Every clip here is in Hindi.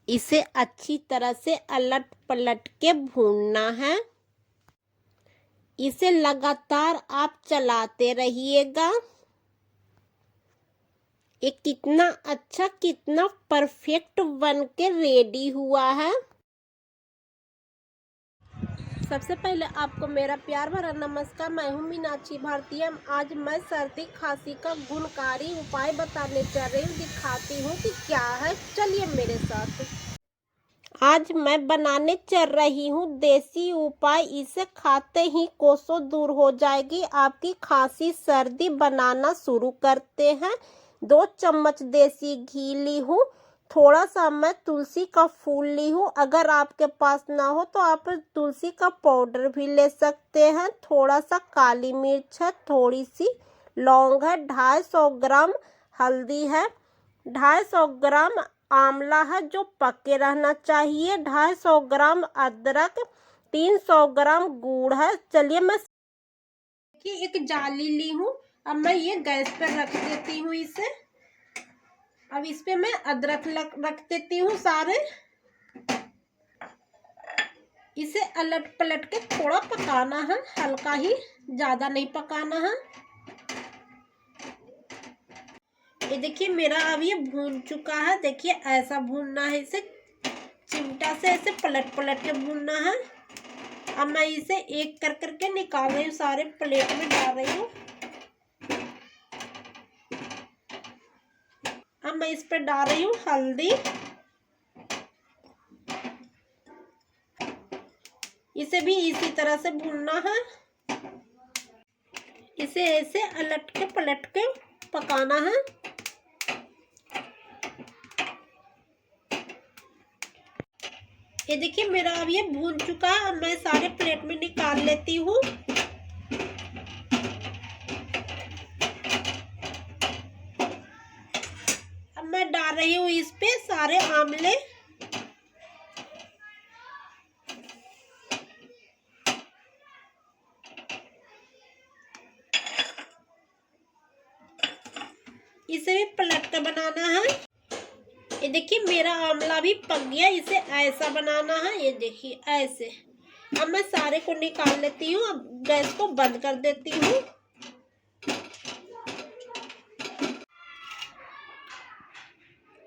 इसे अच्छी तरह से अलट पलट के भूनना है। इसे लगातार आप चलाते रहिएगा। ये कितना अच्छा, कितना परफेक्ट बन के रेडी हुआ है। सबसे पहले आपको मेरा प्यार भरा नमस्कार। मैं हूँ मीनाक्षी भारतीय। आज मैं सर्दी खांसी का गुणकारी उपाय बताने चल रही हूँ, दिखाती हूँ कि क्या है। चलिए मेरे साथ। आज मैं बनाने चल रही हूँ देसी उपाय। इसे खाते ही कोसों दूर हो जाएगी आपकी खांसी सर्दी। बनाना शुरू करते हैं। 2 चम्मच देसी घी ली हूँ। थोड़ा सा मैं तुलसी का फूल ली हूँ। अगर आपके पास ना हो तो आप तुलसी का पाउडर भी ले सकते हैं। थोड़ा सा काली मिर्च है, थोड़ी सी लौंग है, 250 ग्राम हल्दी है, 250 ग्राम आंवला है जो पके रहना चाहिए, 250 ग्राम अदरक, 300 ग्राम गुड़ है। चलिए मैं एक जाली ली हूँ। अब मैं ये गैस पर रख देती हूँ इसे। अब इस पे मैं अदरक रख देती हूँ सारे। इसे अलट पलट के थोड़ा पकाना है, हल्का ही, ज्यादा नहीं पकाना है। ये देखिए मेरा अब ये भून चुका है। देखिए ऐसा भूनना है, इसे चिमटा से ऐसे पलट पलट के भूनना है। अब मैं इसे एक कर करके निकाल रही हूँ, सारे प्लेट में डाल रही हूँ। अब मैं इस पर डाल रही हूँ हल्दी। इसे भी इसी तरह से भूनना है। इसे ऐसे अलट के पलट के पकाना है। ये देखिए मेरा अब ये भून चुका है। अब मैं सारे प्लेट में निकाल लेती हूँ। अब मैं डाल रही हूँ इस पे सारे आंवले। इसे भी पलट कर बनाना है। ये देखिए मेरा आंवला भी पक गया। इसे ऐसा बनाना है, ये देखिए ऐसे। अब मैं सारे को निकाल लेती हूँ। अब गैस को बंद कर देती हूँ।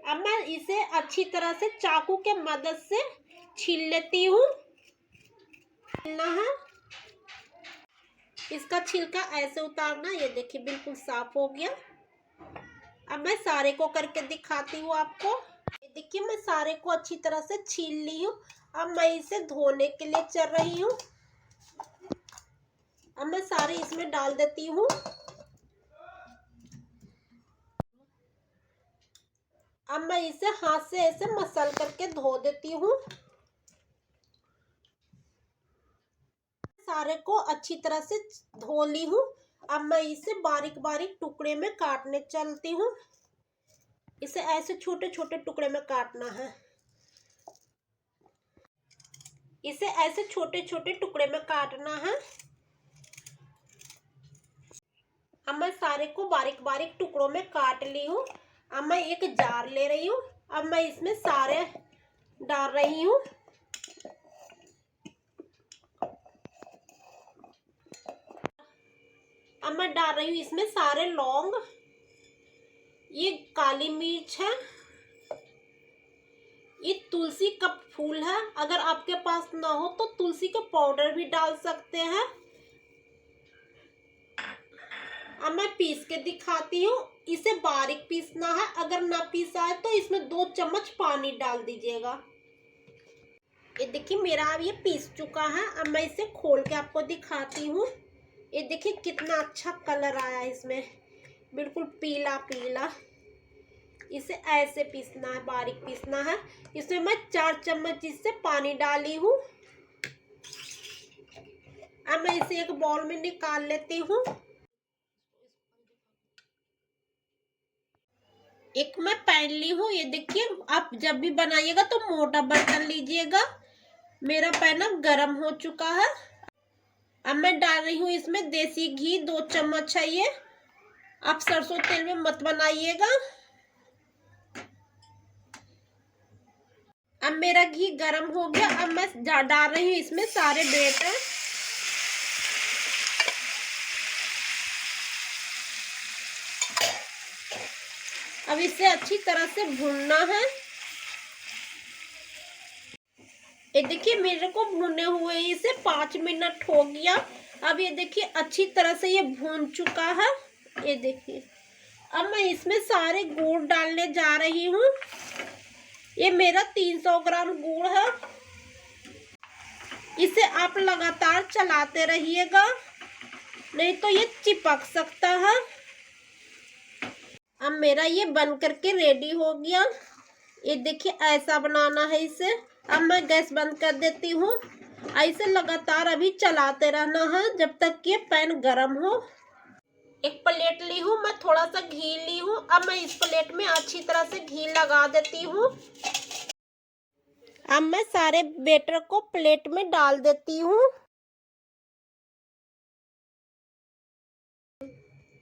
अब मैं इसे अच्छी तरह से चाकू के मदद से छील लेती हूँ। छीलना है, इसका छिलका ऐसे उतारना। ये देखिए बिल्कुल साफ हो गया। अब मैं सारे को करके दिखाती हूँ आपको। ये देखिए मैं सारे को अच्छी तरह से छील ली हूँ। अब मैं इसे धोने के लिए चल रही हूँ। अब मैं सारे इसमें डाल देती हूँ। अब मैं इसे हाथ से ऐसे मसल करके धो देती हूँ। सारे को अच्छी तरह से धो ली हूँ। अब मैं इसे बारीक बारीक टुकड़े में काटने चलती हूँ। इसे ऐसे छोटे छोटे टुकड़े में काटना है। इसे ऐसे छोटे छोटे टुकड़े में काटना है। अब मैं सारे को बारीक बारीक टुकड़ों में काट ली हूँ। अब मैं एक जार ले रही हूँ। अब मैं इसमें सारे डाल रही हूँ। अब मैं डाल रही हूँ इसमें सारे लौंग, ये काली मिर्च है, ये तुलसी का फूल है। अगर आपके पास ना हो तो तुलसी का पाउडर भी डाल सकते हैं। अब मैं पीस के दिखाती हूँ। इसे बारीक पीसना है। अगर ना पीसा है तो इसमें 2 चम्मच पानी डाल दीजिएगा। ये देखिए मेरा अब ये पीस चुका है। अब मैं इसे खोल के आपको दिखाती हूँ। ये देखिए कितना अच्छा कलर आया है इसमें, बिल्कुल पीला पीला। इसे ऐसे पीसना है, बारीक पीसना है। इसमें मैं 4 चम्मच इससे पानी डाली हूँ। अब मैं इसे एक बाउल में निकाल लेती हूँ। एक मैं पैन ली हूँ। ये देखिए आप जब भी बनाइएगा तो मोटा बर्तन लीजिएगा। मेरा पैन अब गर्म हो चुका है। अब मैं डाल रही हूँ इसमें देसी घी, 2 चम्मच है ये। आप सरसों तेल में मत बनाइएगा। अब मेरा घी गरम हो गया। अब मैं डाल रही हूँ इसमें सारे बैटर। अब इसे अच्छी तरह से भूनना है। ये देखिए मेरे को भुने हुए इसे 5 मिनट हो गया। अब ये देखिए अच्छी तरह से ये भून चुका है। ये देखिए अब मैं इसमें सारे गुड़ डालने जा रही हूँ। ये मेरा 300 ग्राम गुड़ है। इसे आप लगातार चलाते रहिएगा, नहीं तो ये चिपक सकता है। अब मेरा ये बन करके रेडी हो गया। ये देखिए ऐसा बनाना है इसे। अब मैं गैस बंद कर देती हूँ। ऐसे लगातार अभी चलाते रहना है जब तक कि पैन गरम हो। एक प्लेट ली हूँ मैं, थोड़ा सा घी ली हूँ। अब मैं इस प्लेट में अच्छी तरह से घी लगा देती हूँ। अब मैं सारे बैटर को प्लेट में डाल देती हूँ।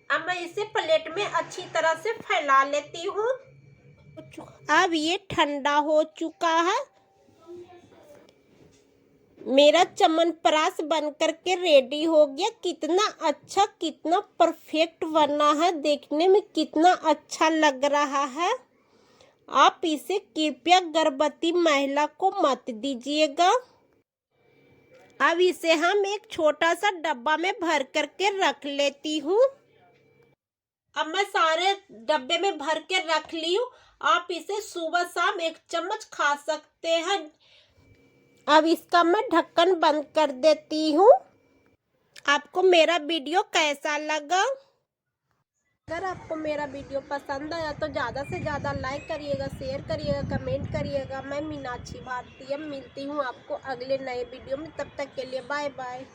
अब मैं इसे प्लेट में अच्छी तरह से फैला लेती हूँ। अब ये ठंडा हो चुका है। मेरा च्यवनप्राश बन करके रेडी हो गया। कितना अच्छा, कितना परफेक्ट बना है, देखने में कितना अच्छा लग रहा है। आप इसे कृपया गर्भवती महिला को मत दीजिएगा। अब इसे हम एक छोटा सा डब्बा में भर करके रख लेती हूँ। अब मैं सारे डब्बे में भर के रख ली हूँ। आप इसे सुबह शाम 1 चम्मच खा सकते हैं। अब इसका मैं ढक्कन बंद कर देती हूँ। आपको मेरा वीडियो कैसा लगा? अगर आपको मेरा वीडियो पसंद आया तो ज़्यादा से ज़्यादा लाइक करिएगा, शेयर करिएगा, कमेंट करिएगा। मैं मीनाक्षी भारतीय मिलती हूँ आपको अगले नए वीडियो में। तब तक के लिए बाय बाय।